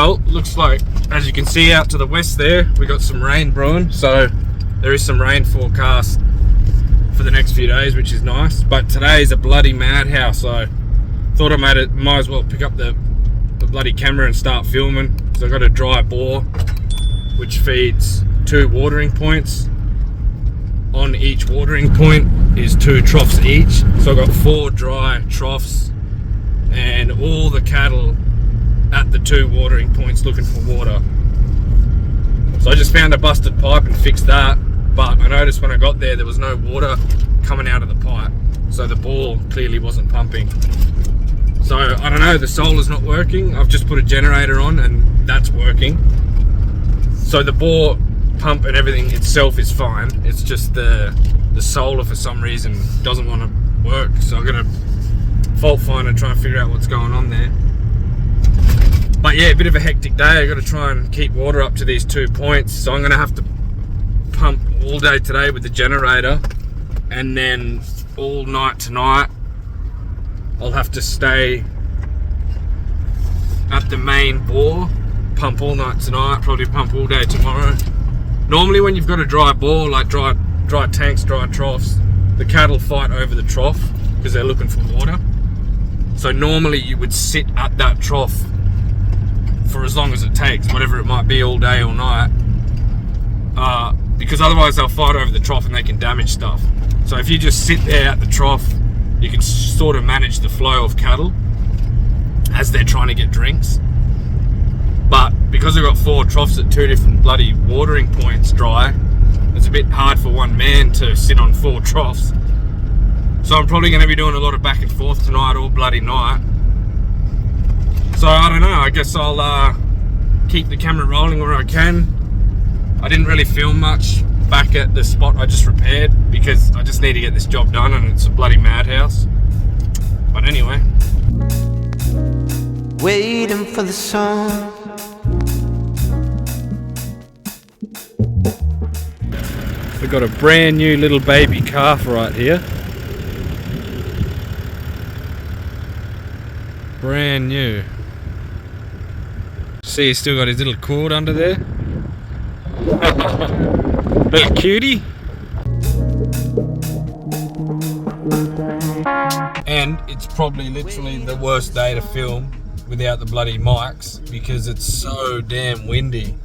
Well, looks like, as you can see out to the west there, we got some rain brewing. So there is some rain forecast for the next few days, which is nice. But today is a bloody madhouse, so thought I might as well pick up the bloody camera and start filming. So I've got a dry bore which feeds 2 watering points. On each watering point is 2 troughs each. So I've got 4 dry troughs and all the cattle at the 2 watering points looking for water. So I just found a busted pipe and fixed that, but I noticed when I got there was no water coming out of the pipe, so the bore clearly wasn't pumping. So I don't know, the solar's not working. I've just put a generator on and that's working. So the bore pump and everything itself is fine. It's just the solar for some reason doesn't want to work. So I'm gonna fault find and try and figure out what's going on there. But yeah, a bit of a hectic day. I got to try and keep water up to these 2 points. So I'm gonna have to pump all day today with the generator, and then all night tonight I'll have to stay at the main bore, pump all night tonight, probably pump all day tomorrow. Normally when you've got a dry bore, like dry tanks, dry troughs, the cattle fight over the trough because they're looking for water. So normally you would sit at that trough for as long as it takes, whatever it might be, all day, all night, because otherwise they'll fight over the trough and they can damage stuff. So if you just sit there at the trough, you can sort of manage the flow of cattle as they're trying to get drinks. But because I've got 4 troughs at 2 different bloody watering points dry, it's a bit hard for one man to sit on 4 troughs. So I'm probably going to be doing a lot of back and forth tonight all bloody night. So I don't know, I guess I'll keep the camera rolling where I can. I didn't really film much back at the spot I just repaired because I just need to get this job done and it's a bloody madhouse. But anyway. Waiting for the song. We've got a brand new little baby calf right here. Brand new. See, he's still got his little cord under there. Little cutie. And it's probably literally the worst day to film without the bloody mics because it's so damn windy.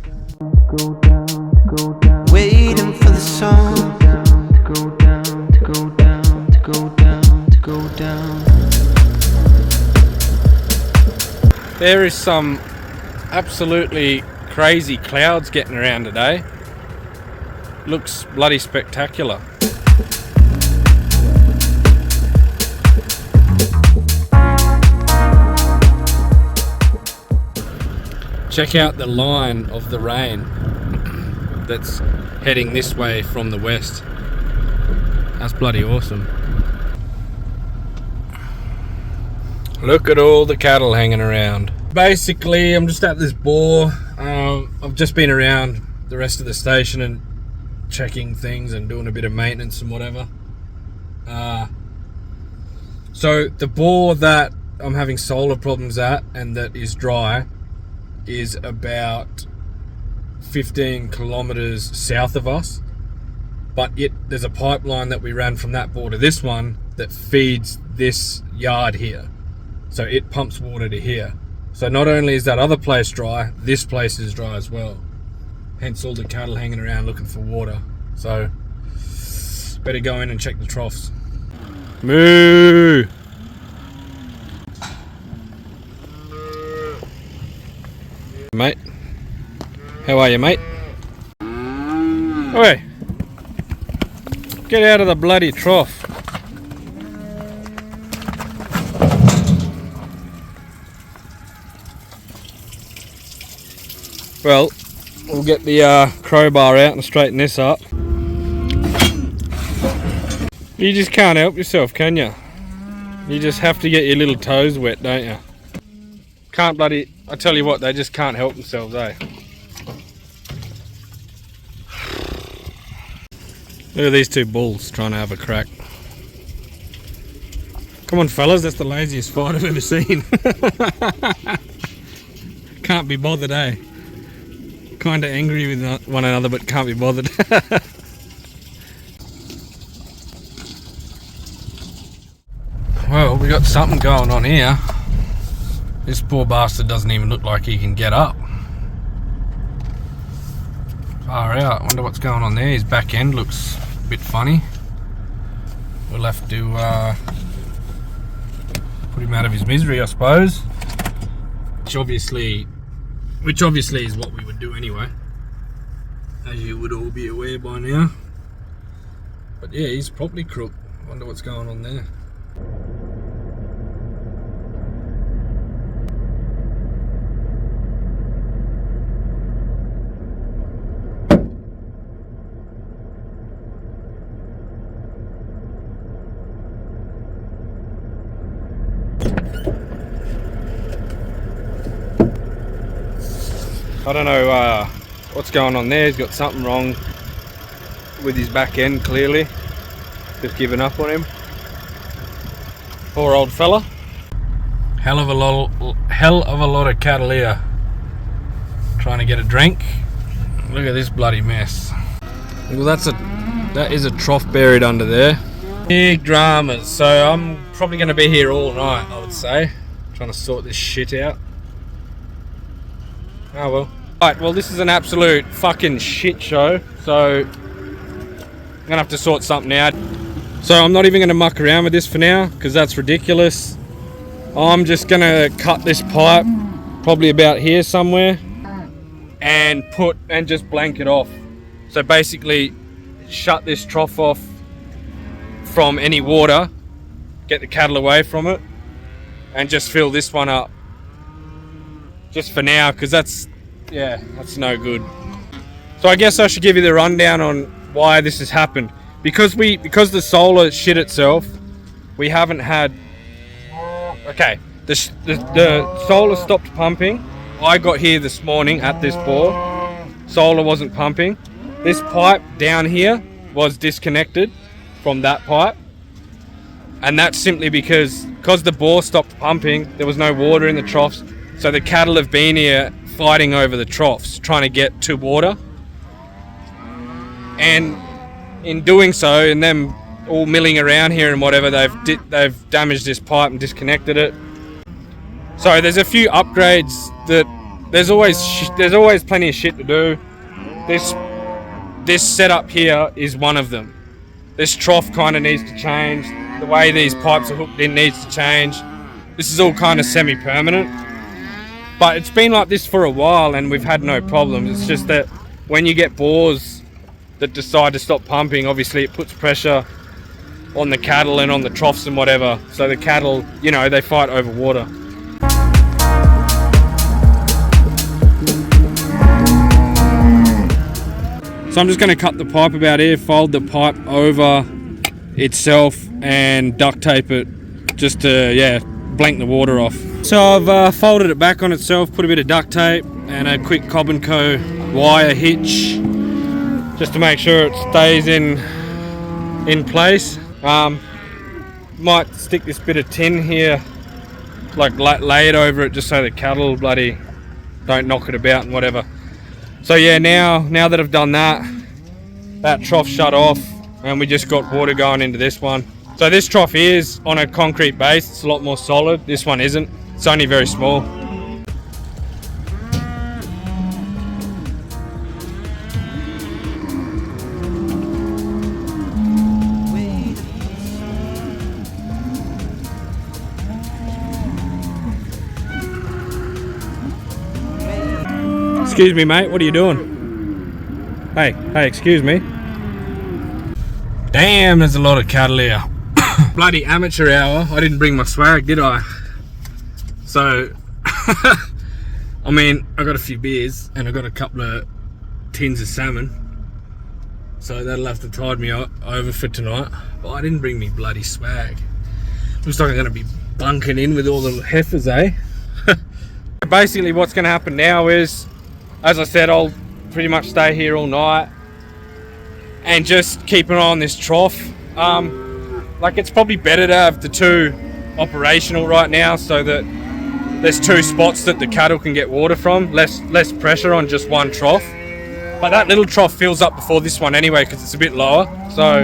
Waiting for the song to go down, to go down, to go down, to go down. There is some absolutely crazy clouds getting around today. Looks bloody spectacular. Check out the line of the rain that's heading this way from the west. That's bloody awesome. Look at all the cattle hanging around. Basically, I'm just at this bore. I've just been around the rest of the station and checking things and doing a bit of maintenance and whatever. So the bore that I'm having solar problems at and that is dry is about 15 kilometers south of us, but there's a pipeline that we ran from that bore to this one that feeds this yard here, so it pumps water to here. So not only is that other place dry, this place is dry as well, hence all the cattle hanging around looking for water. So better go in and check the troughs. Moo! Mate, how are you, mate? Oi, get out of the bloody trough. Well, we'll get the crowbar out and straighten this up. You just can't help yourself, can you? You just have to get your little toes wet, don't you? Can't bloody... I tell you what, they just can't help themselves, eh? Look at these 2 bulls trying to have a crack. Come on, fellas, that's the laziest fight I've ever seen. Can't be bothered, eh? Kind of angry with one another, but can't be bothered. Well, we got something going on here. This poor bastard doesn't even look like he can get up. Far out. Wonder what's going on there. His back end looks a bit funny. We'll have to put him out of his misery, I suppose. Which obviously is what we would do anyway, as you would all be aware by now. But yeah, he's probably crook. Wonder what's going on there. I don't know what's going on there. He's got something wrong with his back end, clearly. Just given up on him. Poor old fella. Hell of a lot of cattle here. Trying to get a drink. Look at this bloody mess. Well, that is a trough buried under there. Big dramas. So I'm probably going to be here all night, I would say, trying to sort this shit out. Oh well. Right, well, this is an absolute fucking shit show, so I'm gonna have to sort something out. So I'm not even gonna muck around with this for now, because that's ridiculous. I'm just gonna cut this pipe, probably about here somewhere, and just blank it off. So basically, shut this trough off from any water, get the cattle away from it, and just fill this one up. Just for now, because that's no good. So I guess I should give you the rundown on why this has happened. Because the solar shit itself, we haven't had. Okay, the solar stopped pumping. I got here this morning at this bore. Solar wasn't pumping. This pipe down here was disconnected from that pipe, and that's simply because the bore stopped pumping. There was no water in the troughs. So the cattle have been here fighting over the troughs, trying to get to water. And in doing so, and them all milling around here and whatever, they've damaged this pipe and disconnected it. So there's a few upgrades that there's always plenty of shit to do. This setup here is one of them. This trough kind of needs to change. The way these pipes are hooked in needs to change. This is all kind of semi-permanent. But it's been like this for a while and we've had no problems. It's just that when you get bores that decide to stop pumping, obviously it puts pressure on the cattle and on the troughs and whatever. So the cattle, they fight over water. So I'm just going to cut the pipe about here, fold the pipe over itself and duct tape it just to, blank the water off. So I've folded it back on itself, put a bit of duct tape and a quick Cobb & Co wire hitch just to make sure it stays in place. Might stick this bit of tin here, like lay it over it just so the cattle bloody don't knock it about and whatever. So yeah, now that I've done that trough shut off and we just got water going into this one. So this trough is on a concrete base, it's a lot more solid. This one isn't. It's only very small. Excuse me, mate, what are you doing? Hey, excuse me. Damn, there's a lot of cattle here. Bloody amateur hour. I didn't bring my swag, did I? So, I mean, I got a few beers and I got a couple of tins of salmon. So that'll have to tide me over for tonight. But I didn't bring me bloody swag. Looks like I'm going to be bunking in with all the heifers, eh? Basically what's going to happen now is, as I said, I'll pretty much stay here all night and just keep an eye on this trough. Like, it's probably better to have the two operational right now so that there's 2 spots that the cattle can get water from, less pressure on just one trough. But that little trough fills up before this one anyway because it's a bit lower, so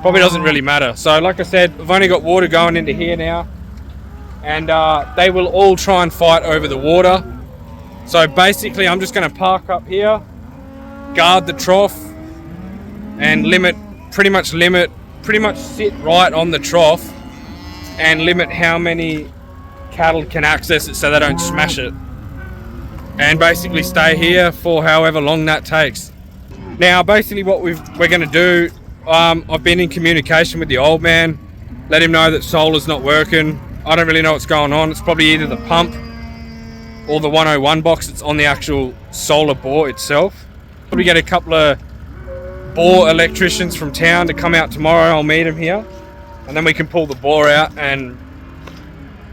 probably doesn't really matter. So like I said, I've only got water going into here now, and they will all try and fight over the water. So basically I'm just going to park up here, guard the trough, and pretty much sit right on the trough and limit how many cattle can access it so they don't smash it, and basically stay here for however long that takes. Now basically what we're going to do, I've been in communication with the old man, let him know that solar's not working. I don't really know what's going on. It's probably either the pump or the 101 box that's on the actual solar bore itself. Probably get a couple of bore electricians from town to come out tomorrow. I'll meet them here, and then we can pull the bore out and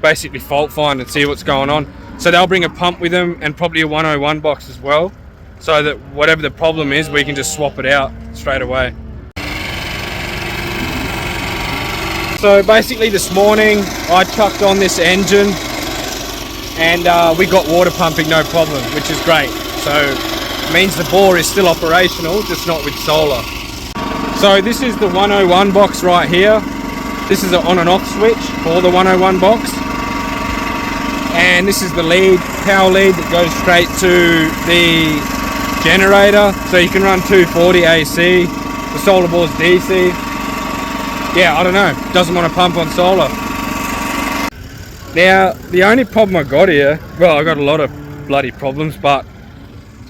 basically fault find and see what's going on. So they'll bring a pump with them and probably a 101 box as well, so that whatever the problem is, we can just swap it out straight away. So basically this morning I chucked on this engine and we got water pumping no problem, which is great. So it means the bore is still operational, just not with solar. So this is the 101 box right here. This is an on and off switch for the 101 box. And this is the lead, power lead that goes straight to the generator. So you can run 240 AC, the solar bore's DC. Yeah, I don't know, doesn't want to pump on solar. Now, the only problem I got here, well, I got a lot of bloody problems, but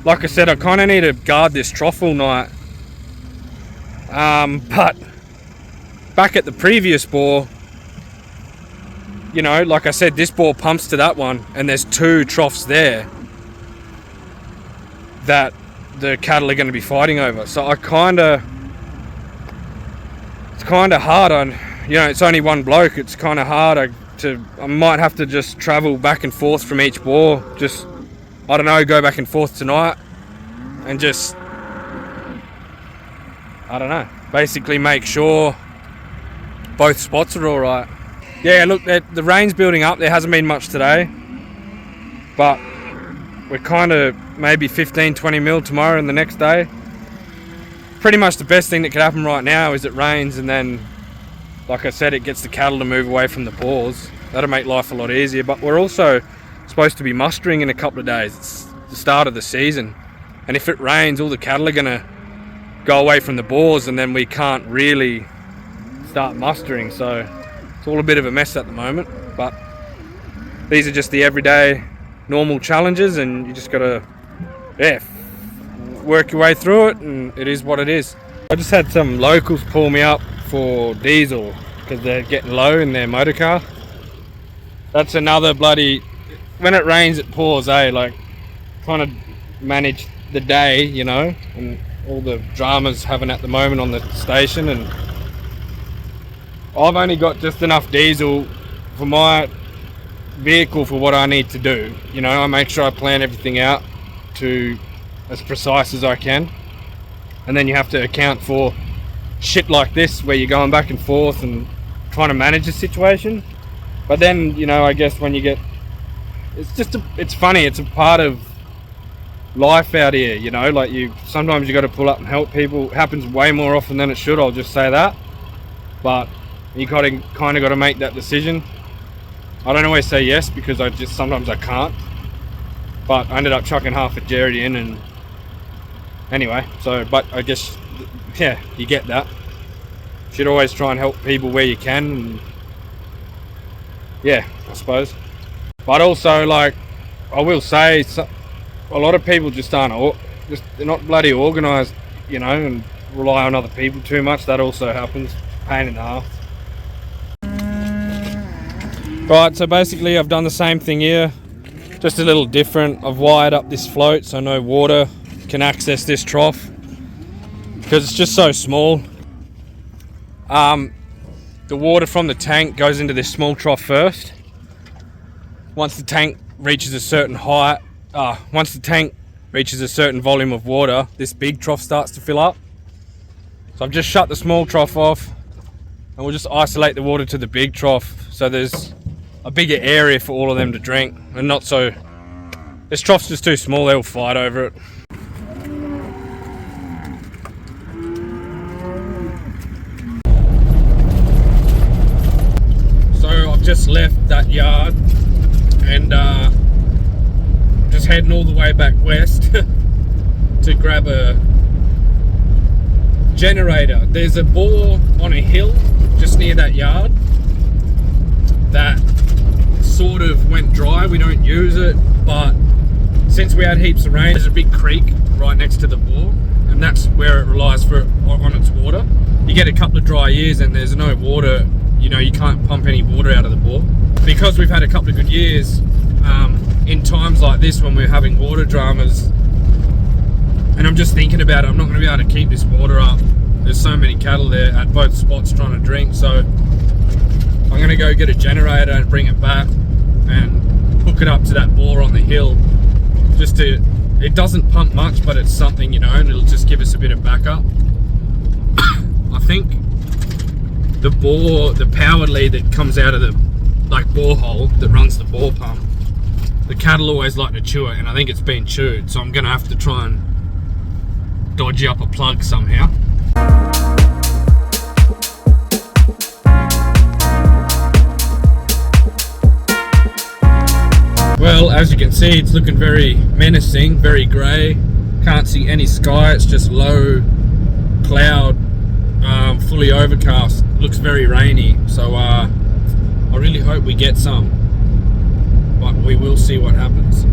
like I said, I kind of need to guard this trough all night. But back at the previous bore, you know, like I said, this bore pumps to that one, and there's 2 troughs there that the cattle are going to be fighting over. So it's kind of hard on, you know, it's only one bloke. It's kind of hard I might have to just travel back and forth from each bore. Just, I don't know, go back and forth tonight and just, I don't know, basically make sure both spots are all right. Yeah, look, the rain's building up. There hasn't been much today, but we're kind of maybe 15-20 mil tomorrow and the next day. Pretty much the best thing that could happen right now is it rains, and then, like I said, it gets the cattle to move away from the bores. That'll make life a lot easier. But we're also supposed to be mustering in a couple of days. It's the start of the season, and if it rains, all the cattle are going to go away from the bores, and then we can't really start mustering. So it's all a bit of a mess at the moment, but these are just the everyday normal challenges, and you just gotta work your way through it, and it is what it is. I just had some locals pull me up for diesel because they're getting low in their motor car. That's another bloody, when it rains it pours, like trying to manage the day, you know, and all the dramas having at the moment on the station. And I've only got just enough diesel for my vehicle for what I need to do. You know, I make sure I plan everything out to as precise as I can, and then you have to account for shit like this where you're going back and forth and trying to manage the situation. But then, you know, I guess when you get, it's funny, it's a part of life out here, you know, like sometimes you got to pull up and help people. It happens way more often than it should, I'll just say that, but you kind of got to make that decision. I don't always say yes because sometimes I can't, but I ended up chucking half a Jerry in, and anyway, so, but I guess, yeah, you get that. You should always try and help people where you can, and yeah, I suppose. But also, like, I will say, a lot of people just they're not bloody organised, you know, and rely on other people too much. That also happens. Pain in the ass. Right, so basically I've done the same thing here, just a little different. I've wired up this float so no water can access this trough because it's just so small. The water from the tank goes into this small trough first. Once the tank reaches a certain height, once the tank reaches a certain volume of water, this big trough starts to fill up. So I've just shut the small trough off, and we'll just isolate the water to the big trough. So there's a bigger area for all of them to drink, and not so. This trough's just too small. They'll fight over it. So I've just left that yard and just heading all the way back west to grab a generator. There's a bore on a hill just near that yard that sort of went dry. We don't use it, but since we had heaps of rain, there's a big creek right next to the bore, and that's where it relies on its water. You get a couple of dry years and there's no water, you know, you can't pump any water out of the bore. Because we've had a couple of good years, in times like this when we're having water dramas, and I'm just thinking about it, I'm not going to be able to keep this water up. There's so many cattle there at both spots trying to drink, so I'm going to go get a generator and bring it back and hook it up to that bore on the hill. Just to, it doesn't pump much, but it's something, you know, and it'll just give us a bit of backup. I think the bore, the power lead that comes out of the borehole that runs the bore pump, the cattle always like to chew it, and I think it's been chewed, so I'm going to have to try and dodgy up a plug somehow. Well, as you can see, it's looking very menacing, very grey. Can't see any sky, it's just low cloud, fully overcast. Looks very rainy, so I really hope we get some, but we will see what happens.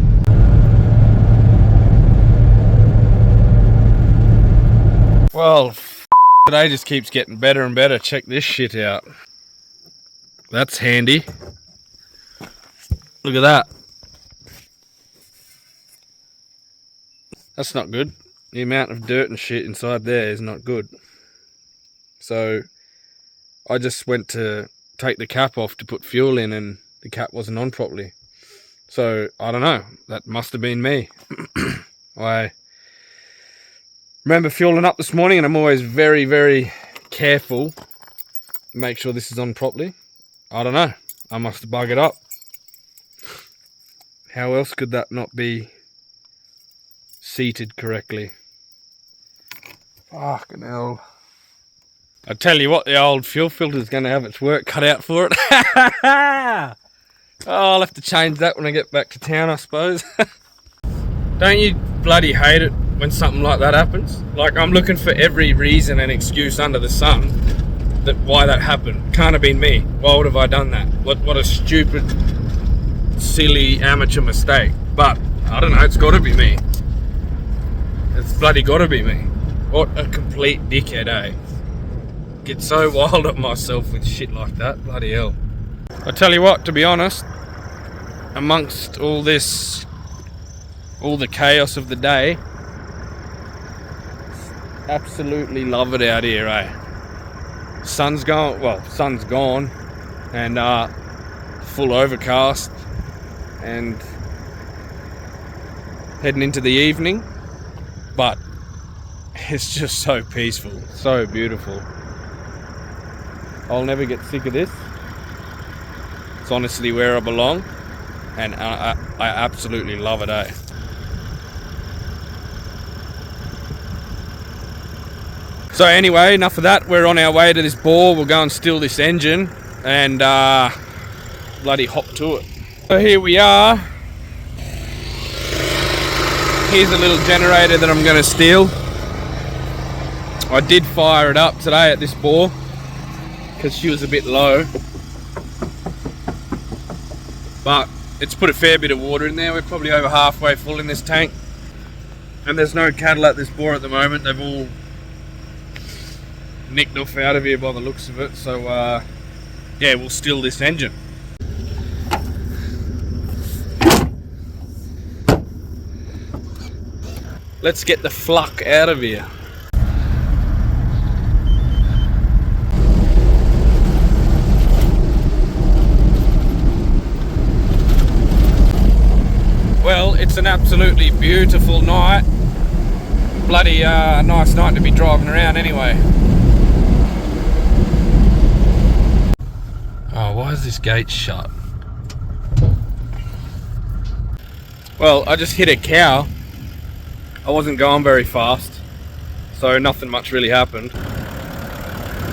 Well, today just keeps getting better and better. Check this shit out. That's handy. Look at that. That's not good. The amount of dirt and shit inside there is not good. So I just went to take the cap off to put fuel in and the cap wasn't on properly. So I don't know. That must have been me. I remember fueling up this morning, and I'm always very, very careful to make sure this is on properly. I don't know. I must have buggered up. How else could that not be seated correctly? Fucking hell. I tell you what, the old fuel filter is going to have its work cut out for it. Oh, I'll have to change that when I get back to town, I suppose. Don't you bloody hate it when something like that happens? Like, I'm looking for every reason and excuse under the sun that why that happened. Can't have been me. Why would have I done that? What a stupid, silly amateur mistake. But I don't know, it's got to be me. It's bloody got to be me. What a complete dickhead, eh? Get so wild at myself with shit like that. Bloody hell. I tell you what, to be honest, amongst all this, all the chaos of the day, absolutely love it out here, eh? Sun's gone, well, sun's gone, and full overcast, and heading into the evening, but it's just so peaceful, so beautiful. I'll never get sick of this. It's honestly where I belong, and I absolutely love it, eh? So anyway, enough of that. We're on our way to this bore. We'll go and steal this engine and bloody hop to it. So here we are. Here's a little generator that I'm going to steal. I did fire it up today at this bore because she was a bit low, but it's put a fair bit of water in there. We're probably over halfway full in this tank, and there's no cattle at this bore at the moment. They've all nicked off out of here by the looks of it, so yeah, we'll steal this engine. Let's get the fluck out of here. Well, it's an absolutely beautiful night. Bloody nice night to be driving around anyway. Oh, why is this gate shut? Well, I just hit a cow. I wasn't going very fast, so nothing much really happened.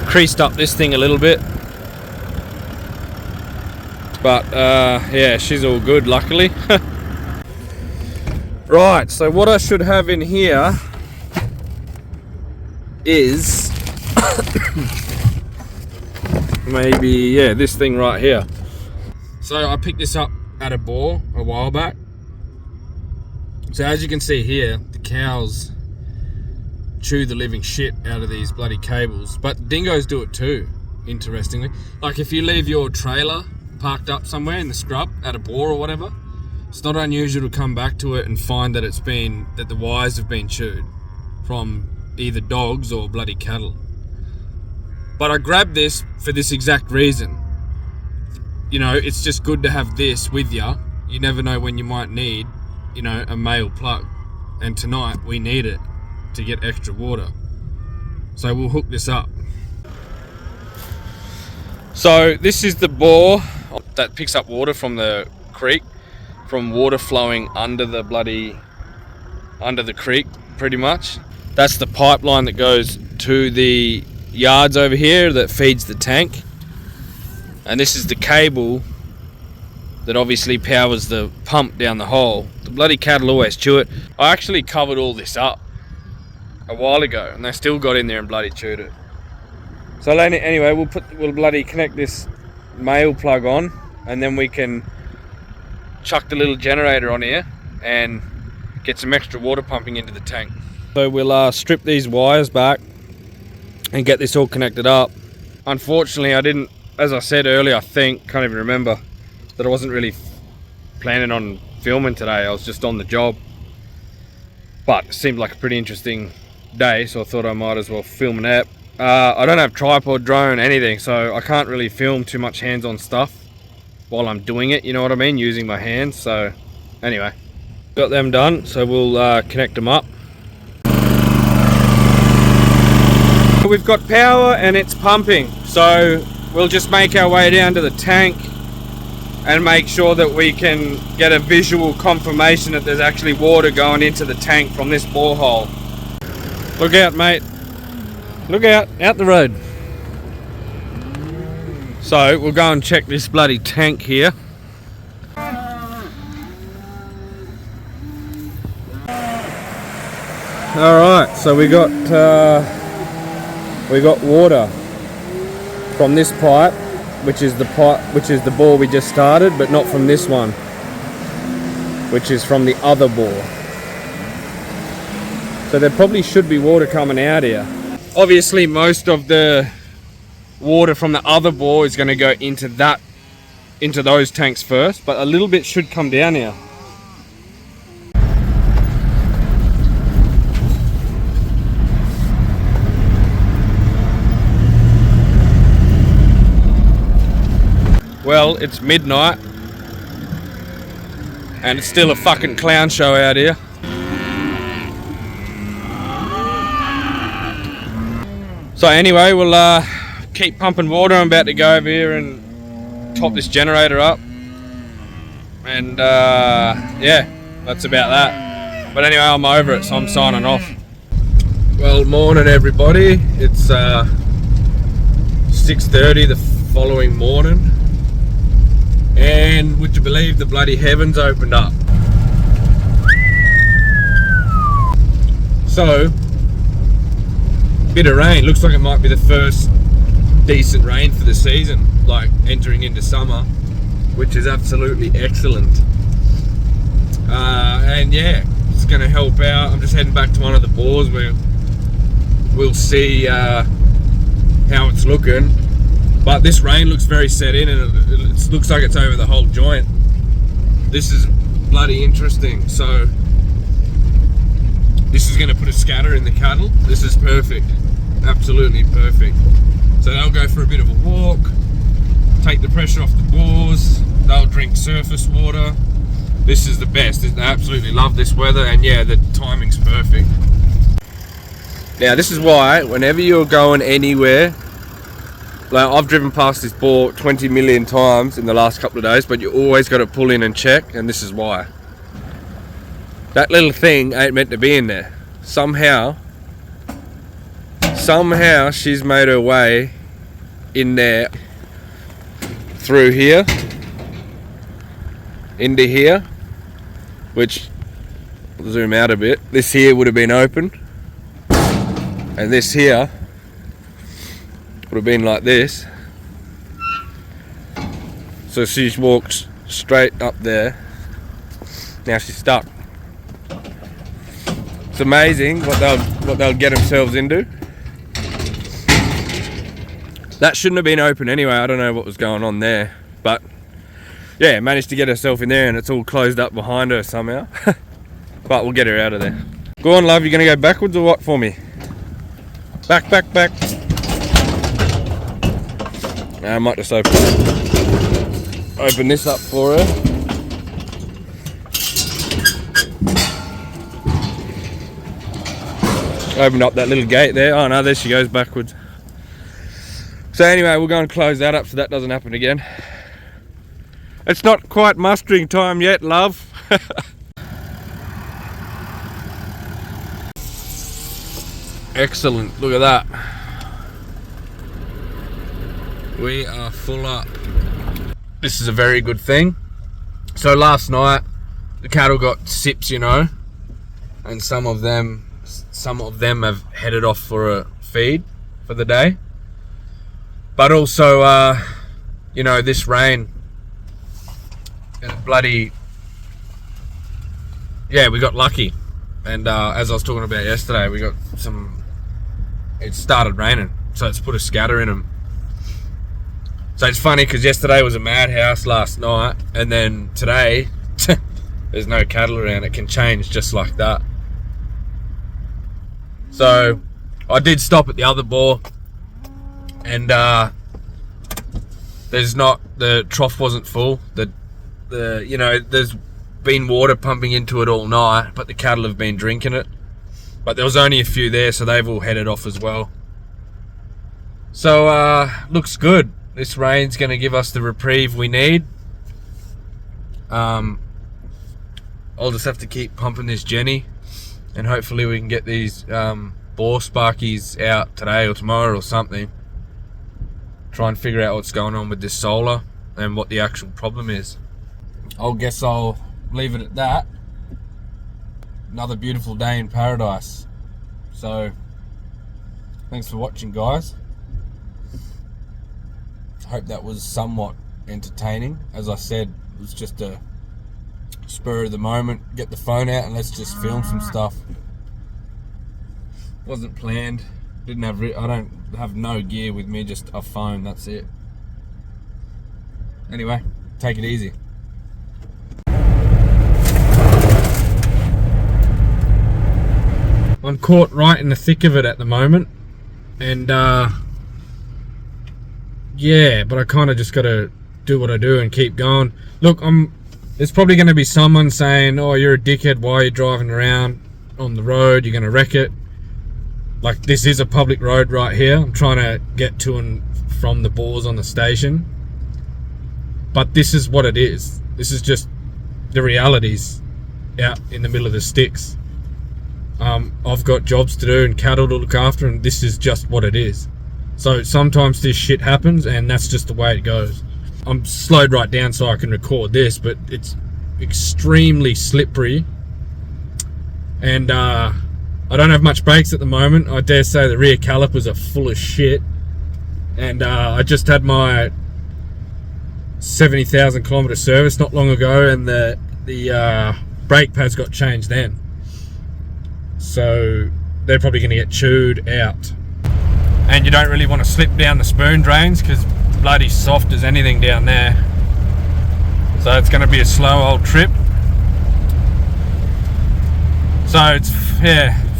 Creased up this thing a little bit, but yeah, she's all good, luckily. Right, so what I should have in here is maybe, yeah, this thing right here. So I picked this up at a boar a while back. So as you can see here, the cows chew the living shit out of these bloody cables, but dingoes do it too, interestingly. Like if you leave your trailer parked up somewhere in the scrub at a boar or whatever, it's not unusual to come back to it and find that that the wires have been chewed from either dogs or bloody cattle. But I grabbed this for this exact reason. You know, it's just good to have this with you. You never know when you might need, you know, a male plug. And tonight we need it to get extra water. So we'll hook this up. So this is the bore that picks up water from the creek, from water flowing under the creek, pretty much. That's the pipeline that goes to the yards over here that feeds the tank. And this is the cable that obviously powers the pump down the hole. The bloody cattle always chew it. I actually covered all this up a while ago and they still got in there and bloody chewed it. So anyway, we'll bloody connect this male plug on, and then we can chuck the little generator on here and get some extra water pumping into the tank. So we'll strip these wires back and get this all connected up. Unfortunately, I didn't, as I said earlier, I think, can't even remember, that I wasn't really planning on filming today. I was just on the job. But it seemed like a pretty interesting day, so I thought I might as well film an app. I don't have tripod, drone, anything, so I can't really film too much hands-on stuff while I'm doing it, you know what I mean, using my hands. So anyway, got them done, so we'll connect them up. We've got power and it's pumping, so we'll just make our way down to the tank and make sure that we can get a visual confirmation that there's actually water going into the tank from this borehole. Look out, mate. Look out the road. So we'll go and check this bloody tank here. Alright, so we got water from this pipe, which is the bore we just started, but not from this one, which is from the other bore. So there probably should be water coming out here. Obviously most of the water from the other bore is going to go into those tanks first, but a little bit should come down here. Well, it's midnight and it's still a fucking clown show out here. So anyway, we'll keep pumping water. I'm about to go over here and top this generator up. And yeah, that's about that. But anyway, I'm over it, so I'm signing off. Well, morning everybody. It's 6:30 the following morning. And would you believe the bloody heavens opened up? So, bit of rain. Looks like it might be the first decent rain for the season, like entering into summer, which is absolutely excellent. And yeah, it's going to help out. I'm just heading back to one of the bores where we'll see how it's looking. But this rain looks very set in, and it looks like it's over the whole joint. This is bloody interesting. So this is going to put a scatter in the cattle. This is perfect, absolutely perfect. So they'll go for a bit of a walk, take the pressure off the bores, they'll drink surface water. This is the best. I absolutely love this weather, and yeah, the timing's perfect. Now this is why whenever you're going anywhere, like I've driven past this bore 20 million times in the last couple of days, but you always got to pull in and check, and this is why. That little thing ain't meant to be in there. Somehow she's made her way in there through here into here, which, I'll zoom out a bit, this here would have been open and this here would have been like this. So she's walked straight up there. Now she's stuck. It's amazing what they'll get themselves into. That shouldn't have been open anyway. I don't know what was going on there, but yeah, managed to get herself in there and it's all closed up behind her somehow. But we'll get her out of there. Go on, love, you're gonna go backwards or what for me? Back. I might just open this up for her. Open up that little gate there. Oh no, there she goes backwards. So anyway, we'll go and close that up so that doesn't happen again. It's not quite mustering time yet, love. Excellent, look at that. We are full up. This is a very good thing. So last night, the cattle got sips, you know, and some of them have headed off for a feed for the day. But also, you know, this rain, bloody, yeah, we got lucky. And as I was talking about yesterday, we got it started raining, so it's put a scatter in them. So it's funny because yesterday was a madhouse last night, and then today, there's no cattle around. It can change just like that. So I did stop at the other bore, and the trough wasn't full. You know, there's been water pumping into it all night, but the cattle have been drinking it. But there was only a few there, so they've all headed off as well. So looks good. This rain's going to give us the reprieve we need. I'll just have to keep pumping this Jenny, and hopefully we can get these bore sparkies out today or tomorrow or something. Try and figure out what's going on with this solar and what the actual problem is. I guess I'll leave it at that. Another beautiful day in paradise. So thanks for watching, guys. Hope that was somewhat entertaining. As I said, it was just a spur of the moment, get the phone out and let's just film some stuff. Wasn't planned. I don't have no gear with me, just a phone, that's it. Anyway, take it easy. I'm caught right in the thick of it at the moment, and yeah, but I kind of just got to do what I do and keep going. Look, there's probably going to be someone saying, oh, you're a dickhead, why are you driving around on the road, you're going to wreck it. Like, this is a public road right here. I'm trying to get to and from the bores on the station, but this is what it is. This is just the realities out in the middle of the sticks. I've got jobs to do and cattle to look after, and this is just what it is. So sometimes this shit happens, and that's just the way it goes. I'm slowed right down so I can record this, but it's extremely slippery, and I don't have much brakes at the moment. I dare say the rear calipers are full of shit, and I just had my 70,000 kilometer service not long ago, and the brake pads got changed then. So they're probably going to get chewed out. And you don't really want to slip down the spoon drains because bloody soft as anything down there. So it's going to be a slow old trip. So it's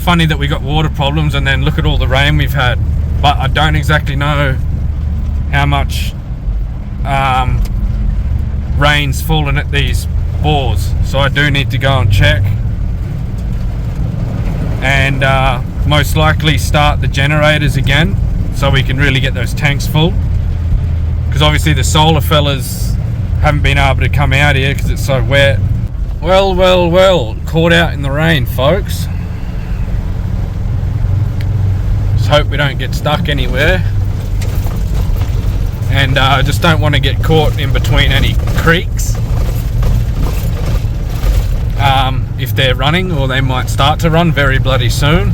funny that we got water problems and then look at all the rain we've had. But I don't exactly know how much rain's fallen at these bores. So I do need to go and check. And most likely start the generators again so we can really get those tanks full, because obviously the solar fellas haven't been able to come out here because it's so wet. Well, caught out in the rain, folks. Just hope we don't get stuck anywhere. And just don't want to get caught in between any creeks. If they're running, or they might start to run very bloody soon.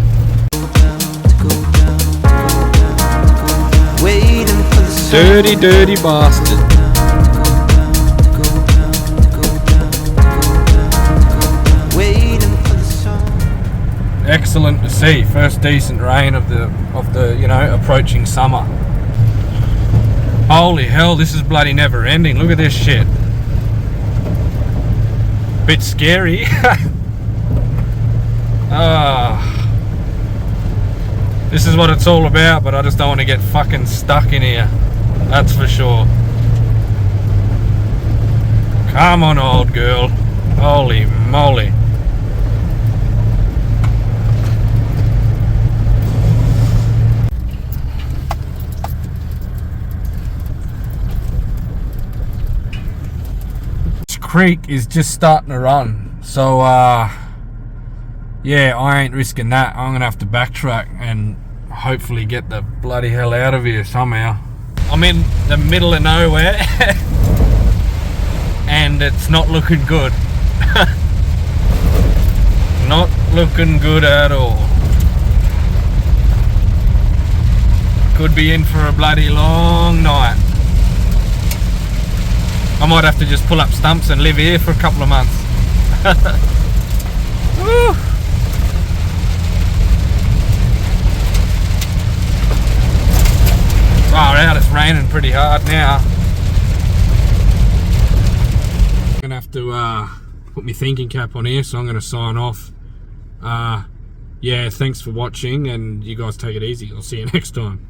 Waiting for the sun. Dirty bastard. Waiting for the sun. Excellent to see. First decent rain of the approaching summer. Holy hell, this is bloody never ending. Look at this shit. Bit scary. This is what it's all about, but I just don't want to get fucking stuck in here. That's for sure. Come on, old girl. Holy moly. This creek is just starting to run. So, yeah, I ain't risking that. I'm gonna have to backtrack and hopefully get the bloody hell out of here somehow. I'm in the middle of nowhere and it's not looking good. Not looking good at all. Could be in for a bloody long night. I might have to just pull up stumps and live here for a couple of months. Woo. Far out, it's raining pretty hard now. I'm gonna have to put my thinking cap on here, so I'm gonna sign off. Yeah, thanks for watching, and you guys take it easy. I'll see you next time.